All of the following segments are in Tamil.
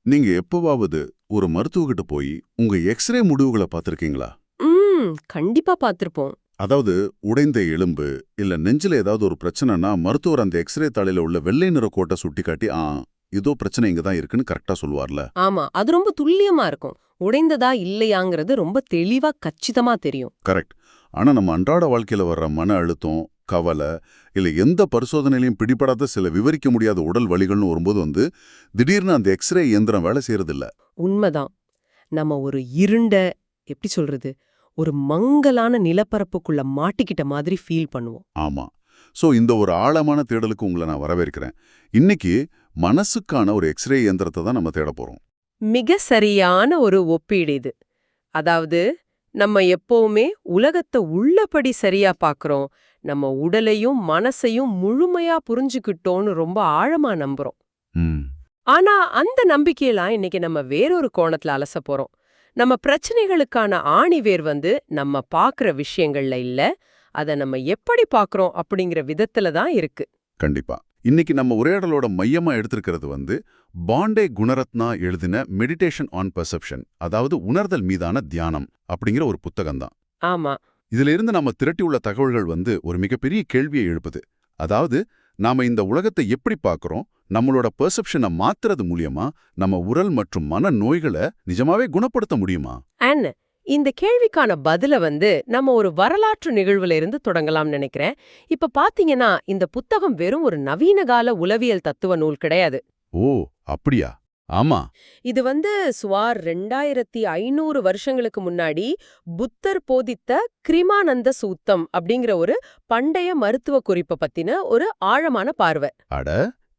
நீங்க எப்பவாவது ஒரு மருத்துவர்கிட்ட போய் உங்க எக்ஸ்ரே முடிவுகளை பார்த்திருக்கீங்களா? கண்டிப்பா பார்த்திருப்போம். அதாவது உடைந்த எலும்பு இல்ல நெஞ்சில ஏதாவது ஒரு பிரச்சனைனா மருத்துவர் அந்த எக்ஸ்ரே தாளில உள்ள வெள்ளை நிற கோட்டை சுட்டிக்காட்டி இதோ பிரச்சனை இங்க தான் இருக்குன்னு கரெக்டா சொல்லுவார்ல. ஆமா, அது ரொம்ப துல்லியமா இருக்கும். உடைந்ததா இல்லையாங்கிறது ரொம்ப தெளிவா கச்சிதமா தெரியும். கரெக்ட். ஆனா நம்ம அன்றாட வாழ்க்கையில வர்ற மன அழுத்தம், கவலை இல்ல எந்த பரிசோதனையிலையும் பிடிபடாத சில விவரிக்க முடியாத உடல் வலிகள்னு வரும்போது திடீர்னு அந்த எக்ஸ்ரே இயந்திரம் வேலை செய்யறதில்ல. உண்மைதான். நம்ம ஒரு இருண்ட, எப்படி சொல்றது, ஒரு மங்கலான நிலப்பரப்புக்குள்ள மாட்டிக்கிட்ட மாதிரி ஃபீல் பண்ணுவோம். ஆமா. சோ இந்த ஒரு ஆழமான தேடலுக்கு உங்களை நான் வரவேற்கிறேன். இன்னைக்கு மனசுக்கான ஒரு எக்ஸ்ரே இயந்திரத்தை தான் நம்ம தேட போறோம். மிக சரியான ஒரு ஒப்பீடு இது. அதாவது நம்ம எப்பவுமே உலகத்தை உள்ளபடி சரியா பார்க்கறோம், நம்ம உடலையும் மனசையும் முழுமையா புரிஞ்சுக்கிட்டோன்னு ரொம்ப ஆழமா நம்புறோம். ஆனா அந்த நம்பிக்கையெல்லாம் இன்னைக்கு நம்ம வேறொரு கோணத்துல அலச போறோம். நம்ம பிரச்சனைகளுக்கான ஆணிவேர் நம்ம பார்க்குற விஷயங்கள்ல இல்ல, அதை நம்ம எப்படி பார்க்குறோம் அப்படிங்கிற விதத்துல தான் இருக்கு. கண்டிப்பா. இன்னைக்கு நம்ம உரையாடலோட மையமா எடுத்திருக்கிறது பாண்டே குணரத்னா எழுதின மெடிடேஷன் ஆன் பெர்செப்ஷன், அதாவது உணர்தல் மீதான தியானம் அப்படிங்கிற ஒரு புத்தகம் தான். ஆமா. இதுல இருந்து நம்ம திரட்டியுள்ள தகவல்கள் ஒரு மிகப்பெரிய கேள்வியை எழுப்புது. அதாவது நாம இந்த உலகத்தை எப்படி பார்க்கறோம், நம்மளோட பெர்செப்ஷனை மாத்துறது மூலியமா நம்ம உடல் மற்றும் மன நோய்களை நிஜமாவே குணப்படுத்த முடியுமா? இந்த கேள்விக்கான பதில நம்ம ஒரு வரலாற்று நிகழ்வுல இருந்து தொடங்கலாம் நினைக்கிறேன். இப்ப பாத்தீங்கன்னா இந்த புத்தகம் வெறும் ஒரு நவீனகால உளவியல் தத்துவ நூல் கிடையாது. ஓ, அப்படியா? ஆமா. இது சுமார் 2500 வருஷங்களுக்கு முன்னாடி புத்தர் போதித்த கிரிமானந்த சூத்தம் அப்படிங்கிற ஒரு பண்டைய மருத்துவ குறிப்பை பத்தின ஒரு ஆழமான பார்வை. அட,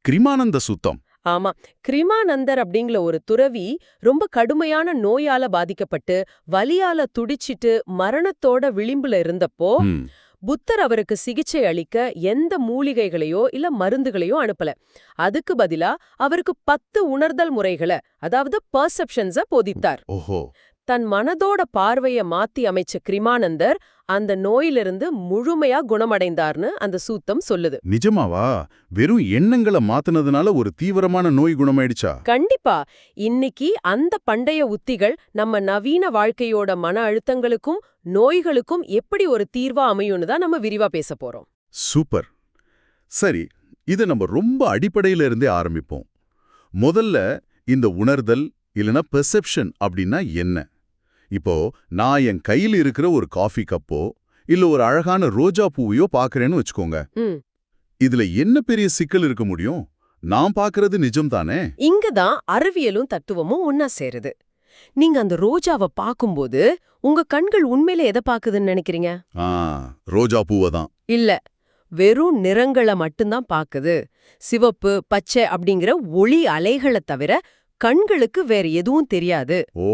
கிரிமானந்த சூத்தம். ஆமா, கிரிமானந்தர் அப்படிங்கிற ஒரு துறவி ரொம்ப கடுமையான நோயால பாதிக்கப்பட்டு வலியால துடிச்சிட்டு மரணத்தோட விளிம்புல இருந்தப்போ புத்தர் அவருக்கு சிகிச்சை அளிக்க எந்த மூலிகைகளையோ இல்ல மருந்துகளையோ அனுப்பல. அதுக்கு பதிலா அவருக்கு 10 உணர்தல் முறைகளை, அதாவது பெர்செப்ஷன்ஸ போதித்தார். ஓஹோ. தன் மனதோட பார்வைய மாத்தி அமைச்ச கிரிமானந்தர் அந்த நோயிலிருந்து முழுமையா குணமடைந்தார்னு அந்த சூத்தம் சொல்லுது. நிஜமாவா? வெறும் எண்ணங்களை மாத்தினதுனால ஒரு தீவிரமான நோய் குணமாயிடுச்சா? கண்டிப்பா. இன்னைக்கு அந்த பண்டைய உத்திகள் நம்ம நவீன வாழ்க்கையோட மன அழுத்தங்களுக்கும் நோய்களுக்கும் எப்படி ஒரு தீர்வா அமையும்னு தான் நம்ம விரிவா பேச போறோம். சூப்பர். சரி, இதை நம்ம ரொம்ப அடிப்படையில இருந்தே ஆரம்பிப்போம். முதல்ல இந்த உணர்தல் இல்லனா பெர்செப்ஷன் அப்படின்னா என்ன? இப்போ நான் என் கையில் இருக்கிற ஒரு காஃபி கப்போ இல்ல ஒரு அழகான ரோஜா பூவையோ பாக்குறேன்னு வச்சுக்கோங்க. இதுல என்ன பெரிய சிக்கல் இருக்க முடியும்? நான் பாக்குறது நிஜம் தானே? இங்கதான் அறிவியலும் தத்துவமும் ஒன்னா சேருது. நீங்க அந்த ரோஜாவை பாக்கும்போது உங்க கண்கள் உண்மையில எதை பாக்குதுன்னு நினைக்கிறீங்க? ரோஜா பூவை தான். இல்ல, வெறும் நிறங்களை மட்டும்தான் பாக்குது. சிவப்பு, பச்சை அப்படிங்கிற ஒளி அலைகளை தவிர கண்களுக்கு வேற எதுவும் தெரியாது. ஓ,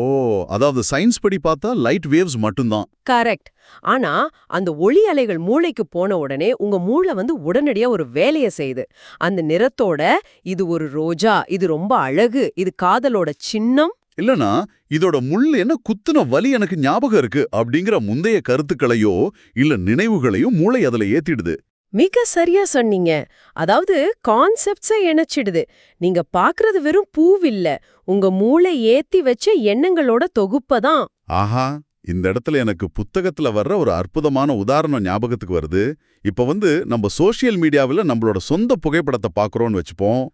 அதாவது சயின்ஸ் படி பார்த்தா லைட் வேவ்ஸ் மட்டும்தான். கரெக்ட். ஆனா அந்த ஒளி அலைகள் மூளைக்கு போன உடனே உங்க மூளை உடனடியா ஒரு வேலைய செய்யுது. அந்த நிறத்தோட இது ஒரு ரோஜா, இது ரொம்ப அழகு, இது காதலோட சின்னம், இல்லனா இதோட முள் என்ன குத்துன வலி எனக்கு ஞாபகம் இருக்கு அப்படிங்கிற முந்தைய கருத்துக்களையோ இல்ல நினைவுகளையோ மூளை அதுல ஏத்திடுது. மிக சரியா சொன்னீங்க. அதாவது கான்செப்ட்ஸை இணைச்சிடுது. நீங்க பாக்குறது வெறும் பூவில்ல, உங்க மூளை ஏத்தி வச்ச எண்ணங்களோட தொகுப்பதான். ஆஹா, இந்த இடத்துல எனக்கு புத்தகத்துல வர்ற ஒரு அற்புதமான உதாரணம் ஞாபகத்துக்கு வருது. இப்ப நம்ம சோசியல் மீடியாவில் நம்மளோட சொந்த புகைப்படத்தை பாக்குறோம்னு வச்சுப்போம்.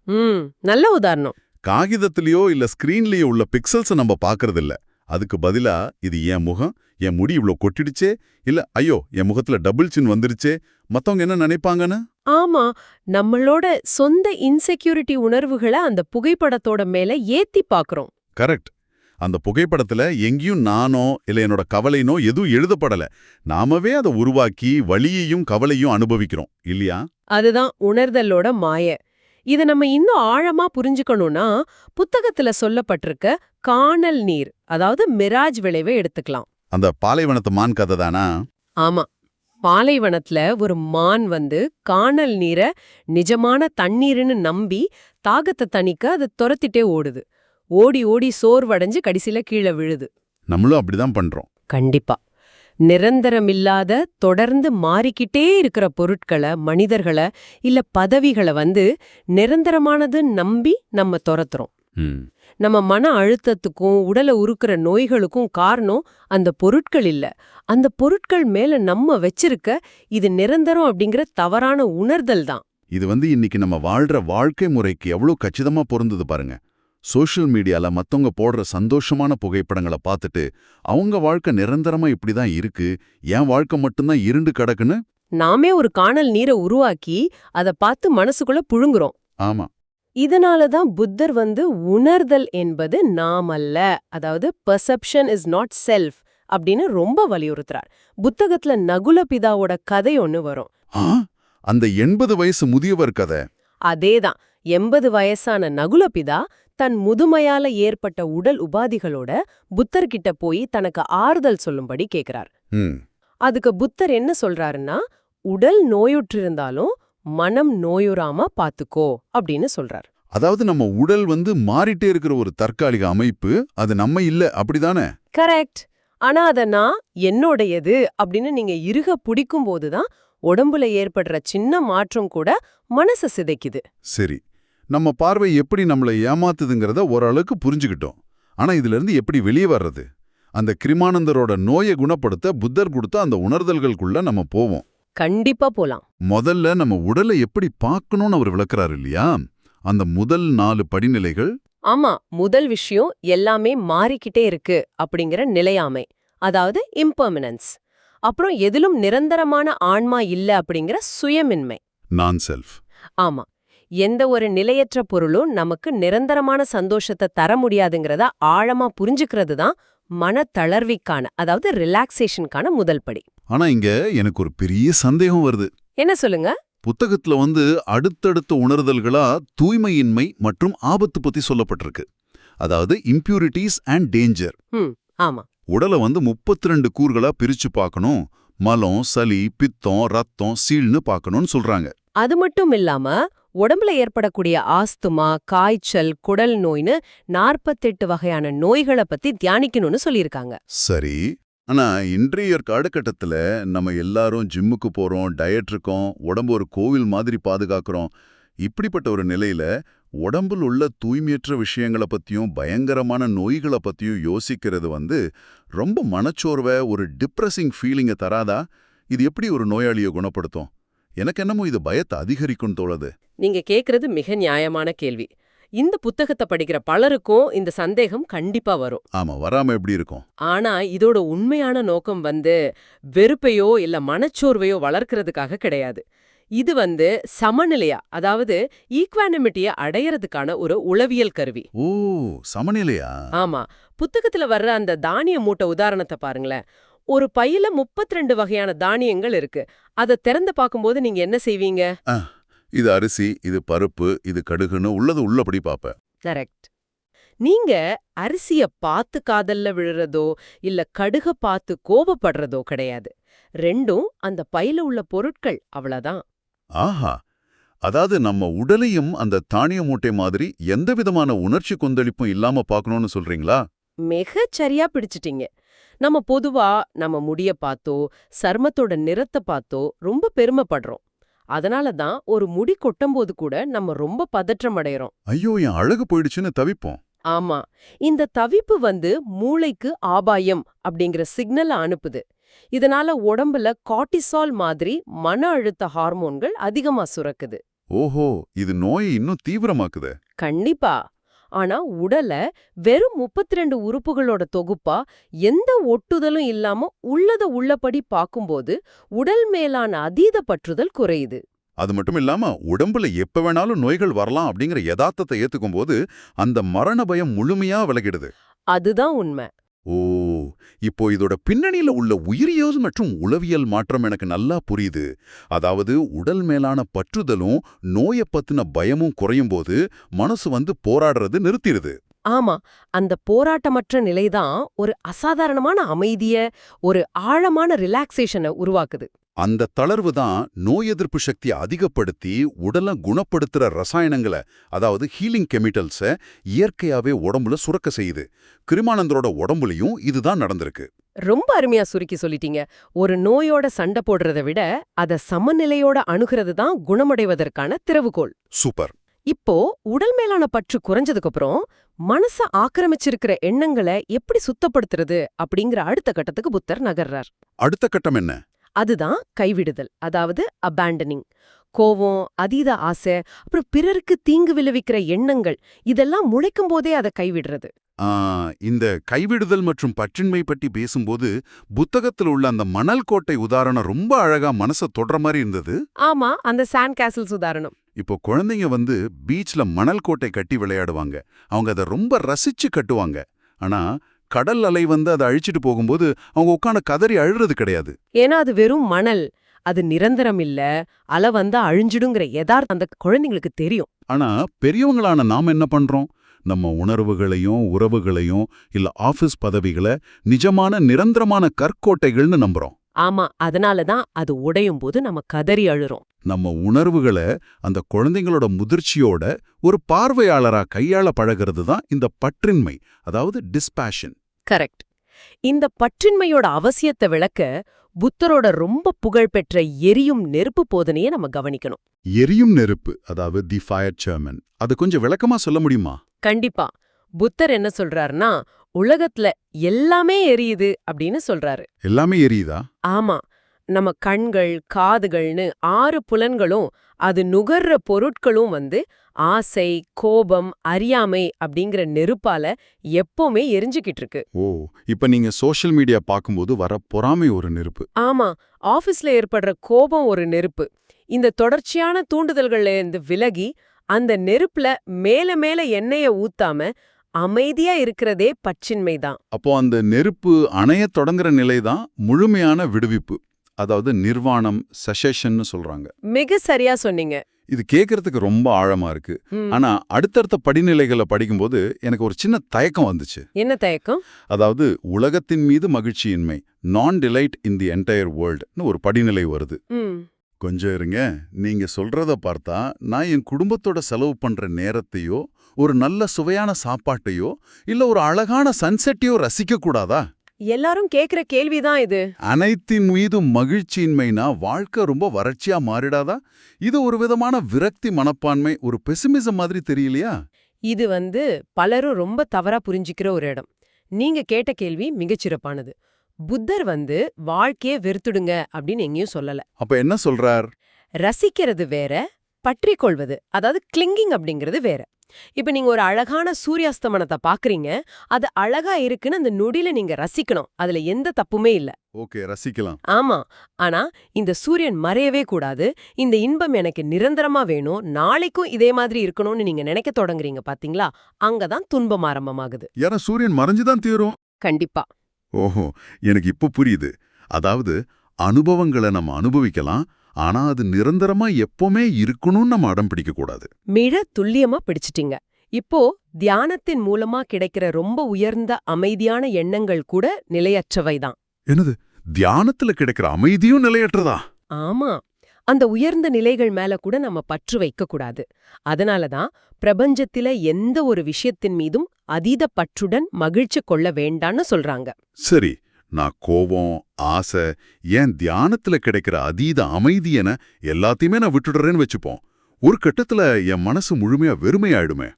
நல்ல உதாரணம். காகிதத்திலயோ இல்ல ஸ்கிரீன்லயோ உள்ள பிக்சல்ஸை நம்ம பாக்குறது இல்ல. அதுக்கு பதிலா இது என் முகம், என் முடி இவ்ளோ கொட்டிடுச்சே, இல்ல ஐயோ என் முகத்துல டபுள் சின் வந்துருச்சே, மத்தவங்க என்ன நினைப்பாங்கன்னு. ஆமா, நம்மளோட சொந்த இன்செக்யூரிட்டி உணர்வுகளை அந்த புகைப்படத்தோட மேல ஏத்தி பாக்குறோம். கரெக்ட். அந்த புகைப்படத்துல எங்கேயும் நானோ இல்ல என்னோட கவலைனோ எதுவும் எழுதப்படல. நாமவே அதை உருவாக்கி வலியையும் கவலையும் அனுபவிக்கிறோம் இல்லையா? அதுதான் உணர்தலோட மாய. இத நம்ம இன்னும் ஆழமா புரிஞ்சுக்கணும்னா புத்தகத்துல சொல்லப்பட்டிருக்க காணல் நீர், அதாவது மிராஜ் விளைவை எடுத்துக்கலாம். அந்த பாலைவனத்து மான் கதை தானா? ஆமா, பாலைவனத்துல ஒரு மான் காணல் நீரை நிஜமான தண்ணீர்னு நம்பி தாகத்தை தணிக்க அதை துரத்திட்டே ஓடுது. ஓடி ஓடி சோர்வடைஞ்சு கடைசியில கீழே விழுது. நம்மளும் அப்படிதான் பண்றோம். கண்டிப்பா. நிரந்தரமில்லாத தொடர்ந்து மாறிக்கிட்டே இருக்கிற பொருட்களை, மனிதர்களை இல்ல பதவிகளை நிரந்தரமானது நம்பி நம்ம துரத்துறோம். நம்ம மன அழுத்தத்துக்கும் உடலை உருக்குற நோய்களுக்கும் காரணம் அந்த பொருட்கள் இல்ல. அந்த பொருட்கள் மேல நம்ம வச்சிருக்க இது நிரந்தரம் அப்படிங்கிற தவறான உணர்தல் தான். இது இன்னைக்கு நம்ம வாழ்ற வாழ்க்கை முறைக்கு எவ்வளவு கச்சிதமா பொருந்தது பாருங்க. சோஷியல் மீடியால மத்தவங்க போடுற சந்தோஷமான புகைப்படங்களை பார்த்துட்டு அவங்க வாழ்க்கை நிரந்தரமா இப்படிதான் இருக்கு, என் வாழ்க்கை மட்டும்தான் இருண்டு கிடக்குன்னு நாமே ஒரு காணல் நீரை உருவாக்கி அதை பார்த்து மனசுக்குள்ள புழுங்குறோம். ஆமா, இதனால தான் புத்தர் உணர்தல் என்பது நாமல்ல, அதாவது பெர்செப்ஷன் இஸ் நாட் செல்ஃப் அப்படின்னு ரொம்ப வலியுறுத்துறார். புத்தகத்துல நகுல பிதாவோட கதை ஒன்னு வரும். அந்த 80 வயசு முதியவர் கதை. அதேதான். 80 வயசான நகுல பிதா தன் முதுமையால ஏற்பட்ட உடல் உபாதிகளோட புத்தர்கிட்ட போய் தனக்கு ஆறுதல் சொல்லும்படி கேக்குறார். அதுக்கு புத்தர் என்ன சொல்றாருன்னா, உடல் நோயுற்றிருந்தாலும் மனம் நோயுறாம பாத்துக்கோ அப்படின்னு சொல்றார். அதாவது நம்ம உடல் மாறிட்டே இருக்கிற ஒரு தற்காலிக அமைப்பு, அது நம்ம இல்ல, அப்படிதானே? கரெக்ட். ஆனா அத நான் என்னோடையது அப்படின்னு நீங்க இறுக பிடிக்கும் போதுதான் உடம்புல ஏற்படுற சின்ன மாற்றம் கூட மனச சிதைக்குது. சரி, நம்ம பார்வை எப்படி நம்மளை ஏமாத்துதுங்கிறத ஓரளவுக்கு புரிஞ்சுக்கிட்டோம். ஆனா இதுல இருந்து எப்படி வெளியே வர்றது? அந்த கிருமானந்தரோட நோயை குணப்படுத்த புத்தர் கொடுத்த அந்த உணர்தல்களுக்குள்ள நம்ம போவோம். கண்டிப்பா போலாம். முதல்ல நம்ம உடலை எப்படி பார்க்கணும்னு அவர் விளக்குறாரு இல்லையா? அந்த முதல் 4 படிநிலைகள். ஆமா, முதல் விஷயம் எல்லாமே மாறிக்கிட்டே இருக்கு அப்படிங்கிற நிலையாமை, அதாவது இம்பர்மனன்ஸ். அப்புறம் எதிலும் நிரந்தரமான ஆன்மா இல்ல அப்படிங்கிற சுயமின்மை, நான் செல்ஃப். ஆமா, எந்த ஒரு நிலையற்ற பொருளும் நமக்கு நிரந்தரமான சந்தோஷத்தை தர முடியாதுங்கிறத ஆழமா புரிஞ்சுக்கிறது தான் மன தளர்விக்கான, அதாவது ரிலாக்ஸேஷனுக்கான முதல் படி. ஆனா இங்க எனக்கு ஒரு பெரிய சந்தேகம் வருது. என்ன சொல்லுங்க? புத்தகத்துல அடுத்தடுத்த உணர்தல்களா தூய்மையின்மை மற்றும் ஆபத்து பத்தி சொல்லப்பட்டிருக்கு. அதாவது இம்பியூரிட்டிஸ் அண்ட் டேஞ்சர். ஆமா. உடலை 32 கூறுகளா பிரிச்சு பார்க்கணும். மலம், சளி, பித்தம், ரத்தம், சீல்னு பார்க்கணும்னு சொல்றாங்க. அது மட்டும் இல்லாம உடம்புல ஏற்படக்கூடிய ஆஸ்துமா, காய்ச்சல், குடல் நோய்னு 48 வகையான நோய்களை பத்தி தியானிக்கணும்னு சொல்லியிருக்காங்க. சரி, ஆனா இன்றைய காலகட்டத்துல நம்ம எல்லாரும் ஜிம்முக்கு போறோம், டயட் இருக்கோம், உடம்பு ஒரு கோவில் மாதிரி பாதுகாக்கிறோம். இப்படிப்பட்ட ஒரு நிலையில உடம்புல உள்ள தூய்மையற்ற விஷயங்களை பத்தியும் பயங்கரமான நோய்களை பத்தியும் யோசிக்கிறது ரொம்ப மனச்சோர்வை, ஒரு டிப்ரெசிங் ஃபீலிங்கை தராதா? இது எப்படி ஒரு நோயாளியை குணப்படுத்தும்? எனக்கு என்னமோ இது பயத்தை அதிகரிக்கும் தோணுது. நீங்க கேக்குறது மிக நியாயமான கேள்வி. இந்த புத்தகத்தை படிக்கிற பலருக்கும் இந்த சந்தேகம் கண்டிப்பா வரும். ஆமா, வராம எப்படி இருக்கும்? ஆனா இதோட உண்மையான நோக்கம் வெறுப்பையோ இல்ல மனச்சோர்வையோ வளர்க்கறதுக்காக கிடையாது. இது சமநிலையா, அதாவது ஈக்வானிமிட்டிய அடையறதுக்கான ஒரு உளவியல் கருவி. ஓ, சமநிலையா? ஆமா. புத்தகத்துல வர்ற அந்த தானிய மூட்டை உதாரணத்தை பாருங்களேன். ஒரு பையில 32 வகையான தானியங்கள் இருக்கு. அதை திறந்து பார்க்கும்போது நீங்க என்ன செய்வீங்க? இது அரிசி, இது பருப்பு, இது கடுகுன்னு உள்ளபடி பாப்ப. கரெக்ட். நீங்க அரிசிய பார்த்து காதல்ல விழுறதோ இல்ல கடுக பார்த்து கோபப்படுறதோ கிடையாது. ரெண்டும் அந்த பையில உள்ள பொருட்கள், அவ்வளவுதான். ஆஹா, அதாவது நம்ம உடலையும் அந்த தானிய மூட்டை மாதிரி எந்த விதமான உணர்ச்சி கொந்தளிப்பும் இல்லாம பார்க்கணும்னு சொல்றீங்களா? மிகச் சரியா பிடிச்சிட்டீங்க. நம்ம பொதுவா நம்ம முடிய பார்த்தோ சர்மத்தோட நிறத்தை பார்த்தோ ரொம்ப பெருமைப்படுறோம். அதனால தான் ஒரு முடி கொட்டும்போது கூட நம்ம ரொம்ப பதற்றம் அடையறோம். ஐயோ, என் அழகு போயிடுச்சுன்னு தவிப்போம். ஆமா, இந்த தவிப்பு மூளைக்கு ஆபாயம் அப்படிங்கிற சிக்னலை அனுப்புது. இதனால உடம்புல கார்டிசால் மாதிரி மன அழுத்த ஹார்மோன்கள் அதிகமா சுரக்குது. ஓஹோ, இது நோயை இன்னும் தீவிரமாக்குது. கண்டிப்பா. ஆனா உடல வெறும் 32 உறுப்புகளோட தொகுப்பா எந்த ஒட்டுதலும் இல்லாம உள்ளத உள்ளபடி பார்க்கும்போது உடல் மேலான அதீத பற்றுதல் குறையுது. அது மட்டும் இல்லாம உடம்புல எப்ப வேணாலும் நோய்கள் வரலாம் அப்படிங்கிற யதார்த்தத்தை ஏத்துக்கும் போது அந்த மரண பயம் முழுமையா விலகிடுது. அதுதான் உண்மை. ஓ, இப்போ இதோட பின்னணியில உள்ள உயிரியல் மற்றும் உளவியல் மாற்றம் எனக்கு நல்லா புரியுது. அதாவது உடல் மேலான பற்றுதலும் நோயை பத்தின பயமும் குறையும் போது மனசு போராடுறது நிறுத்திடுது. ஆமா, அந்த போராட்டமற்ற நிலைதான் ஒரு அசாதாரணமான அமைதிய, ஒரு ஆழமான ரிலாக்ஸேஷனை உருவாக்குது. அந்த தளர்வு தான் நோய் எதிர்ப்பு சக்தியை அதிகப்படுத்தி உடலை குணப்படுத்துற ரசாயனங்களை, அதாவது ஹீலிங் கெமிக்கல்ஸை இயற்கையாவே உடம்புல சுரக்க செய்யுது. கிருமானந்தரோட உடம்புலையும் இதுதான் நடந்திருக்கு. ரொம்ப அருமையா சுருக்கி சொல்லிட்டீங்க. ஒரு நோயோட சண்டை போடுறதை விட அதை சமநிலையோட அணுகிறது தான் குணமடைவதற்கான திறவுகோல். சூப்பர். இப்போ உடல் மேலான பற்று குறைஞ்சதுக்கு அப்புறம் மனச ஆக்கிரமிச்சிருக்கிற எண்ணங்களை எப்படி சுத்தப்படுத்துறது அப்படிங்கிற அடுத்த கட்டத்துக்கு புத்தர் நகர்றார். அடுத்த கட்டம் என்ன? அதுதான் கைவிடுதல், அதாவது அபாண்டனிங். கோவம், அதீத ஆசை, அப்புறம் பிறருக்கு தீங்கு விளைவிக்கிற எண்ணங்கள், இதெல்லாம் முளைக்கும் போதே அதை கைவிடுறது. இந்த கைவிடுதல் மற்றும் பற்றின்மை பற்றி பேசும்போது புத்தகத்தில் உள்ள அந்த மணல் கோட்டை உதாரணம் ரொம்ப அழகா மனசை தொடுற மாதிரி இருந்தது. ஆமா, அந்த சாண்ட் கேசல்ஸ் உதாரணம். இப்போ குழந்தைங்க பீச்ல மணல் கோட்டை கட்டி விளையாடுவாங்க. அவங்க அதை ரொம்ப ரசிச்சு கட்டுவாங்க. ஆனா கடல் அலை அதை அழிச்சிட்டு போகும்போது அவங்க உட்காந்து கதறி அழுறது கிடையாது. ஏன்னா அது வெறும் மணல், அது நிரந்தரம் இல்ல, அலை வந்தா அழிஞ்சிடுங்கிற யதார்த்தம் அந்த குழந்தைங்களுக்கு தெரியும். ஆனா பெரியவங்களான நாம என்ன பண்றோம்? நம்ம உணர்வுகளையும் உறவுகளையும் இல்ல ஆபீஸ் பதவிகளை நிஜமான நிரந்தரமான கற்கோட்டைகள்னு நம்புறோம். ஆமா, அதனாலதான் அது உடையும் போது நம்ம கதறி அழுறோம். நம்ம உணர்வுகளை அந்த குழந்தைங்களோட முதிர்ச்சியோட ஒரு பார்வையாளரா கையாள பழகிறது தான் இந்த பற்றின்மை, அதாவது டிஸ்பேஷன். கரெக்ட். இந்த பற்றின்மையோட அவசியத்தை விளக்க புத்தரோட ரொம்ப புகழ்பெற்ற எரியும் நெருப்பு போதனையை நம்ம கவனிக்கணும். எரியும் நெருப்பு, அதாவது தி ஃபயர் சேர்மன், அது கொஞ்சம் விளக்கமா சொல்ல முடியுமா? கண்டிப்பா. புத்தர் என்ன சொல்றாருன்னா, உலகத்துல எல்லாமே எரியுது அப்படின்னு சொல்றாரு. எல்லாமே எரியுதா? ஆமா, நம்ம கண்கள், காதுகள்னு 6 புலன்களும் அது நுகர்ற பொருட்களும் ஆசை, கோபம், அறியாமை அப்படிங்கிற நெருப்பால எப்பவுமே எரிஞ்சுக்கிட்டு இருக்கு. ஓ, இப்ப நீங்க சோஷியல் மீடியா பார்க்கும்போது வர பொறாமை ஒரு நெருப்பு. ஆமா, ஆபீஸ்ல ஏற்படுற கோபம் ஒரு நெருப்பு. இந்த தொடர்ச்சியான தூண்டுதல்கள்ல இருந்து விலகி அந்த நெருப்புல மேல மேல எண்ணெய ஊத்தாம அமைதியா இருக்கிறதே பற்றின்மைதான். அப்போ அந்த நெருப்பு அணைய தொடங்குற நிலைதான் முழுமையான விடுவிப்பு, அதாவது நிர்வாணம், செசேஷன்னு சொல்றாங்க. மிக சரியா சொன்னீங்க. இது கேட்கறதுக்கு ரொம்ப ஆழமா இருக்கு. ஆனா அடுத்தடுத்த படிநிலைகளை படிக்கும்போது எனக்கு ஒரு சின்ன தயக்கம் வந்துச்சு. என்ன தயக்கம்? அதாவது உலகத்தின் மீது மகிழ்ச்சியின்மை, நான் டிலைட் இன் தி என்டையர் வேர்ல்ட்னு ஒரு படிநிலை வருது. கொஞ்சம் இருங்க, நீங்க சொல்றத பார்த்தா நான் என் குடும்பத்தோட செலவு பண்ற நேரத்தையோ ஒரு நல்ல சுவையான சாப்பாட்டையோ இல்ல ஒரு அழகான சன்செட்டையோ ரசிக்க கூடாதா? எல்லாரும் கேக்குற கேள்விதான் இது. அனைத்தின் மீதும் மகிழ்ச்சியின்மைனா வாழ்க்கை ரொம்ப வறட்சியா மாறிடாதா? இது ஒரு விதமான விரக்தி மனப்பான்மை, ஒரு பெசிமிசம் மாதிரி தெரியலையா? இது பலரும் ரொம்ப தவறா புரிஞ்சிக்கிற ஒரு இடம். நீங்க கேட்ட கேள்வி மிகச்சிறப்பானது. புத்தர் வாழ்க்கையே வெறுத்துடுங்க அப்படின்னு எங்கேயும் சொல்லல. அப்ப என்ன சொல்றார்? ரசிக்கிறது வேற, பற்றிக்கொள்வது, அதாவது கிளிங்கிங் அப்படிங்கிறது வேற. இப்ப நீங்க ஒரு அழகான சூரியாஸ்தமனத்தை பாக்குறீங்க, அது அழகா இருக்குன்னு அந்த நொடியில நீங்க ரசிக்கணும். அதுல எந்த தப்புமே இல்ல. ஓகே, ரசிக்கலாம். ஆமா, ஆனா இந்த சூரியன் மறையவே கூடாது, இந்த இன்பம் எனக்கு நிரந்தரமா வேணும், நாளைக்கும் இதே மாதிரி இருக்கணும்னு நீங்க நினைக்க தொடங்குறீங்க பாத்தீங்களா? அங்கதான் துன்பம் ஆரம்பமாகுது. ஏன்னா சூரியன் மறைஞ்சுதான் தீரும். கண்டிப்பா. ஓஹோ, எனக்கு இப்ப புரியுது. அதாவது அனுபவங்களை நம்ம அனுபவிக்கலாம், ஆனா அது நிரந்தரமா எப்பவுமே இருக்கணும்னு நம்ம அடம் பிடிக்க கூடாது. மிக துல்லியமா பிடிச்சிட்டீங்க. இப்போ தியானத்தின் மூலமா கிடைக்கிற ரொம்ப உயர்ந்த அமைதியான எண்ணங்கள் கூட நிலையற்றவைதான். என்னது, தியானத்துல கிடைக்கிற அமைதியும் நிலையற்றதா? ஆமா, அந்த உயர்ந்த நிலைகள் மேல கூட நம்ம பற்று வைக்க கூடாது. அதனாலதான் பிரபஞ்சத்தில எந்த ஒரு விஷயத்தின் மீதும் அதீத பற்றுடன் மகிழ்ச்சி கொள்ள வேண்டான்னு சொல்றாங்க. சரி, நான் கோபம், ஆசை, ஏன் தியானத்துல கிடைக்கிற அதீத அமைதியன எல்லாத்தையுமே நான் விட்டுடுறேன்னு வச்சுப்போம். ஒரு கட்டத்துல என் மனசு முழுமையா வெறுமையாயிடுமே.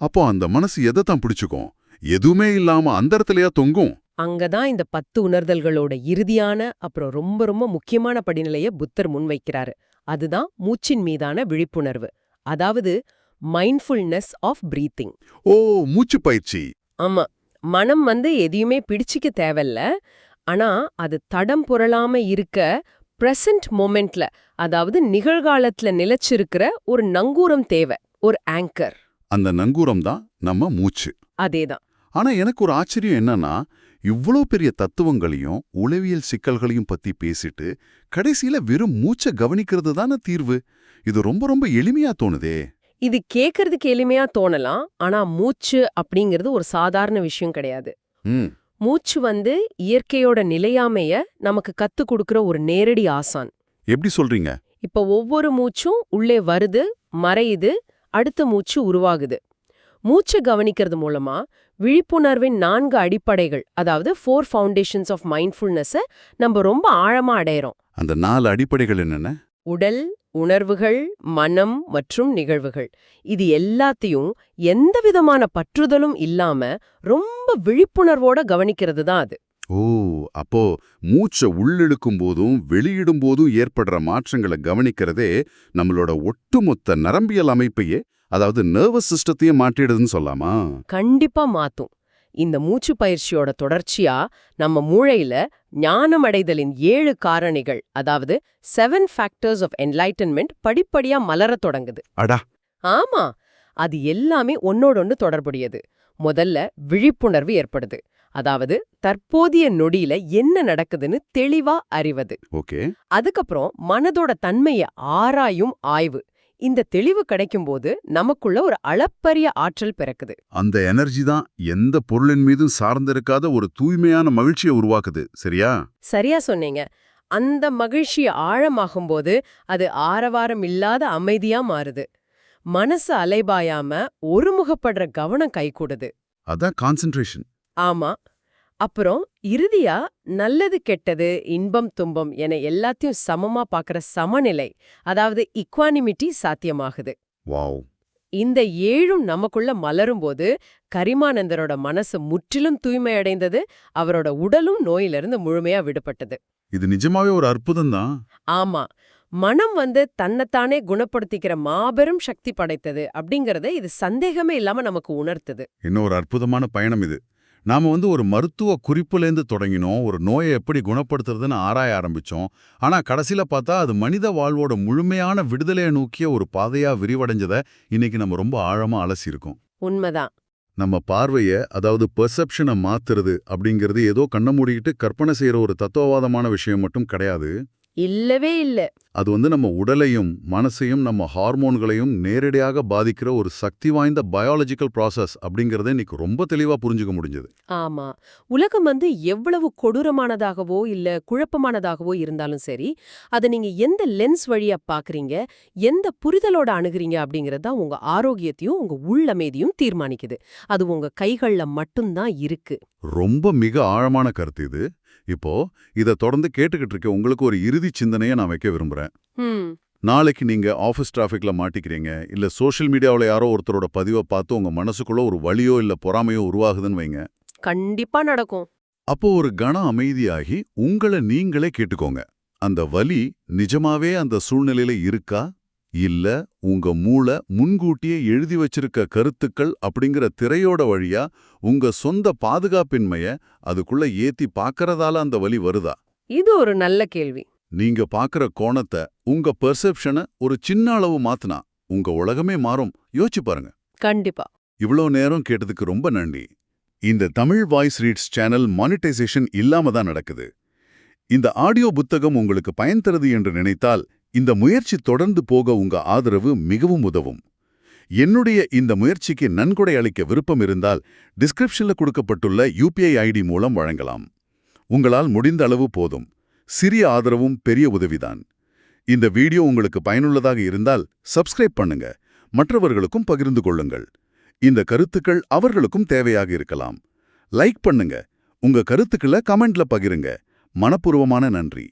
அப்போ அந்த மனசு எதைத்தான் பிடிச்சுக்கும்? எதுவுமே இல்லாம அந்தரத்திலேயா தொங்கும். அங்கதான் இந்த 10 உணர்தல்களோட இறுதியான அப்புறம் ரொம்ப ரொம்ப முக்கியமான படிநிலைய புத்தர் முன்வைக்கிறாரு. அதுதான் மூச்சின் மீதான விழிப்புணர்வு, அதாவது மைண்ட்ஃபுல்னஸ் ஆஃப் பிரீத்திங். ஓ, மூச்சு பயிற்சி. ஆமா, மனம் எதையுமே பிடிச்சிக்க தேவையில்ல, ஆனா அது தடம் புரளாம இருக்க பிரசன்ட் மொமெண்ட்ல, அதாவது நிகழ்காலத்துல நிலைச்சிருக்கிற ஒரு நங்கூரம் தேவை, ஒரு ஆங்கர். அந்த நங்கூரம் தான் நம்ம மூச்சு. அதேதான். ஆனா எனக்கு ஒரு ஆச்சரியம் என்னன்னா, இவ்வளோ பெரிய தத்துவங்களையும் உளவியல் சிக்கல்களையும் பத்தி பேசிட்டு கடைசியில வெறும் மூச்சை கவனிக்கிறது தானே தீர்வு. இது ரொம்ப ரொம்ப எளிமையா தோணுதே. இது கேட்கறதுக்கு எளிமையா தோணலாம், ஆனா மூச்சு அப்படிங்கிறது ஒரு சாதாரண விஷயம் கிடையாது. மூச்சு இயற்கையோட நிலையாமைய நமக்கு கத்து கொடுக்கிற ஒரு நேரடி ஆசான். எப்படி சொல்றீங்க? இப்ப ஒவ்வொரு மூச்சும் உள்ளே வருது, மறையுது, அடுத்த மூச்சு உருவாகுது. மூச்சை கவனிக்கிறது மூலமா விழிப்புணர்வின் 4 அடிப்படைகள், அதாவது 4 ஃபவுண்டேஷன்ஸ் ஆஃப் மைண்ட்ஃபுல்னஸை நம்ம ரொம்ப ஆழமா அடையிறோம். அந்த 4 அடிப்படைகள் என்னென்ன? உடல், உணர்வுகள், மனம் மற்றும் நிகழ்வுகள் இது எல்லாத்தையும் எந்த விதமான பற்றுதலும் இல்லாம ரொம்ப விழிப்புணர்வோட கவனிக்கிறது தான் அது. ஓ, அப்போ மூச்சை உள்ளிழுக்கும் போதும் வெளியிடும் போதும் ஏற்படுற மாற்றங்களை கவனிக்கிறதே நம்மளோட ஒட்டுமொத்த நரம்பியல் அமைப்பையே, அதாவது நர்வஸ் சிஸ்டத்தையே மாற்றிடுதுன்னு சொல்லாமா? கண்டிப்பா மாத்தும். இந்த மூச்சு பயிற்சியோட தொடர்ச்சியா நம்ம மூளையில ஞானமடைதலின் 7 காரணிகள், அதாவது 7 ஃபேக்டர்ஸ் ஆஃப் என்லைட்டன்மெண்ட் படிப்படியா மலரத் தொடங்குது. அடா, ஆமா, அது எல்லாமே ஒன்னோடொன்னு தொடர்புடையது. முதல்ல விழிப்புணர்வு ஏற்படுது. அதாவது தற்போதைய நொடியில என்ன நடக்குதுன்னு தெளிவா அறிவது. ஓகே. அதுக்கப்புறம் மனதோட தன்மையை ஆராயும் ஆய்வு. இந்த தெளிவு கிடைக்கும்போது நமக்குள்ள ஒரு அளப்பரிய ஆற்றல் பிறக்குது. அந்த எனர்ஜி தான் எந்த பொருளின் மீதும் சார்ந்திருக்காத ஒரு தூய்மையான மகிழ்ச்சியை உருவாக்குது, சரியா? சரியா சொன்னீங்க. அந்த மகிழ்ச்சி ஆழமாகும்போது அது ஆரவாரம் இல்லாத அமைதியா மாறுது. மனசு அலைபாயாம ஒருமுகப்படுற கவனம் கைகூடுது. அதான் கான்சென்ட்ரேஷன். ஆமா. அப்புறம் இறுதியா நல்லது கெட்டது இன்பம் துன்பம் என எல்லாத்தையும் சமமா பார்க்கற சமநிலை, அதாவது இக்வானிமிட்டி சாத்தியமாகுது. வாவ். இந்த 7ம் நமக்குள்ள மலரும்போது கரிமானந்தரோட மனசு முற்றிலும் தூய்மையடைந்தது, அவரோட உடலும் நோயிலிருந்து முழுமையா விடுபட்டது. இது நிஜமாவே ஒரு அற்புதம் தான். ஆமா, மனம் தன்னைத்தானே குணப்படுத்திக்கிற மாபெரும் சக்தி படைத்தது அப்படிங்கறத இது சந்தேகமே இல்லாம நமக்கு உணர்த்துது. இன்னும் ஒரு அற்புதமான பயணம் இது. நாம ஒரு மருத்துவ குறிப்புலேருந்து தொடங்கினோம், ஒரு நோயை எப்படி குணப்படுத்துறதுன்னு ஆராய ஆரம்பிச்சோம். ஆனா கடைசியில பார்த்தா அது மனித வாழ்வோட முழுமையான விடுதலையை நோக்கிய ஒரு பாதையா விரிவடைஞ்சதை இன்னைக்கு நம்ம ரொம்ப ஆழமா அலசியிருக்கோம். உண்மைதான். நம்ம பார்வையை, அதாவது பெர்செப்ஷனை மாத்துறது அப்படிங்கிறது ஏதோ கண்ண மூடிக்கிட்டு கற்பனை செய்யற ஒரு தத்துவவாதமான விஷயம் மட்டும் கிடையாது. இல்லவே இல்ல. அது நம்ம உடலையும் மனசையும் நம்ம ஹார்மோன்களையும் நேரடியாக பாதிக்கிற ஒரு சக்தி வாய்ந்த பயாலஜிக்கல் ப்ராசஸ் அப்படிங்கறத இன்னைக்கு ரொம்ப தெளிவா புரிஞ்சுக்க முடிஞ்சது. ஆமா, உலகம் எவ்வளவு கொடூரமானதாகவோ இல்ல குழப்பமானதாகவோ இருந்தாலும் சரி, அதை நீங்க எந்த லென்ஸ் வழியா பாக்குறீங்க, எந்த புரிதலோட அணுகுறீங்க அப்படிங்கறது தான் உங்க ஆரோக்கியத்தையும் உங்க உள்ளமைதியும் தீர்மானிக்குது. அது உங்க கைகள்ல மட்டும்தான் இருக்கு. ரொம்ப மிக ஆழமான கருத்து இது. இப்போ இத தொடர்ந்து கேட்டுக்கிட்டு இருக்க உங்களுக்கு ஒரு இறுதி சிந்தனையை நான் வைக்க விரும்புறேன். நாளைக்கு நீங்க ஆஃபீஸ் டிராஃபிக்ல மாட்டிக்கிறீங்க, இல்ல சோஷியல் மீடியாவில் யாரோ ஒருத்தரோட பதிவை பார்த்து உங்க மனசுக்குள்ள ஒரு வலியோ இல்ல பொறாமையோ உருவாகுதுன்னு வைங்க. கண்டிப்பா நடக்கும். அப்போ ஒரு கணம் அமைதியாகி உங்களை நீங்களே கேட்டுக்கோங்க. அந்த வலி நிஜமாவே அந்த சூழ்நிலையில இருக்கா, இல்ல உங்க மூளை முன்கூட்டியே எழுதி வச்சிருக்க கருத்துக்கள் அப்படிங்கிற திரையோட வழியா உங்க சொந்த பாதுகாப்பின்மைய அதுக்குள்ள ஏத்தி பார்க்கறதால அந்த வலி வருதா? இது ஒரு நல்ல கேள்வி. நீங்க பார்க்கற கோணத்தை, உங்க பெர்செப்ஷனை ஒரு சின்ன அளவு மாத்துனா உங்க உலகமே மாறும். யோசிச்சு பாருங்க. கண்டிப்பா. இவ்வளோ நேரம் கேட்டதுக்கு ரொம்ப நன்றி. இந்த Tamil voice reads channel monetisation இல்லாம தான் நடக்குது. இந்த ஆடியோ புத்தகம் உங்களுக்கு பயன் தருது என்று நினைத்தால் இந்த முயற்சி தொடர்ந்து போக உங்க ஆதரவு மிகவும் உதவும். என்னுடைய இந்த முயற்சிக்கு நன்கொடை அளிக்க விருப்பம் இருந்தால் டிஸ்கிரிப்ஷன்ல கொடுக்கப்பட்டுள்ள UPI ID மூலம் வழங்கலாம். உங்களால் முடிந்த அளவு போதும். சிறிய ஆதரவும் பெரிய உதவிதான். இந்த வீடியோ உங்களுக்கு பயனுள்ளதாக இருந்தால் சப்ஸ்கிரைப் பண்ணுங்க, மற்றவர்களுக்கும் பகிர்ந்து கொள்ளுங்கள். இந்த கருத்துக்கள் அவர்களுக்கும் தேவையாக இருக்கலாம். லைக் பண்ணுங்க, உங்க கருத்துக்களை கமெண்ட்ல பகிருங்க. மனப்பூர்வமான நன்றி.